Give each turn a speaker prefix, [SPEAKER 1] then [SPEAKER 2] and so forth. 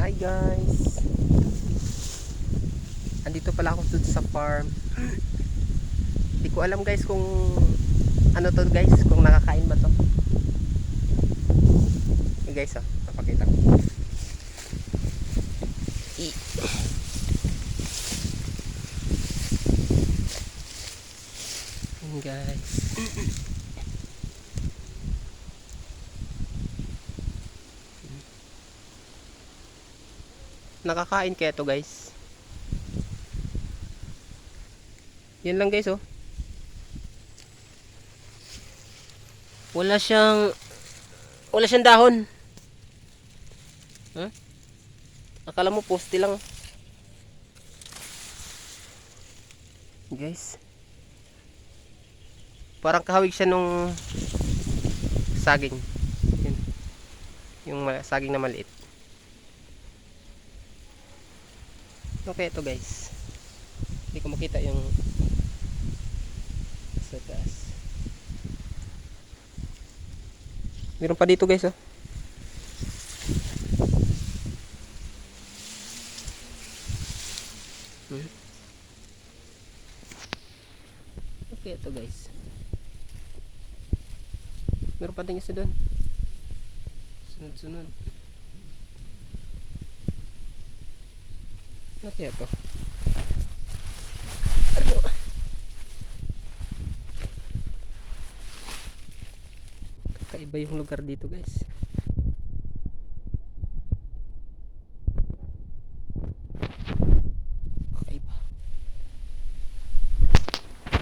[SPEAKER 1] Hi guys, andito pala ako dito sa farm. Hindi ko alam guys kung ano to guys, kung nakakain ba to. Hey guys, napakita ko. Hey guys. Nakakain kaya to guys. Yan lang guys oh. Wala siyang dahon. Huh? Akala mo poste lang. Guys. Parang kahawig siya nung saging. Yun. Yung saging na maliit. Okay ito guys. Hindi ko makita yung sa taas. Meron pa dito guys oh. Okay ito guys. Meron pa din isa doon. Sunod-sunod. Ano kaya ito? Ano? Kakaiba yung lugar dito guys.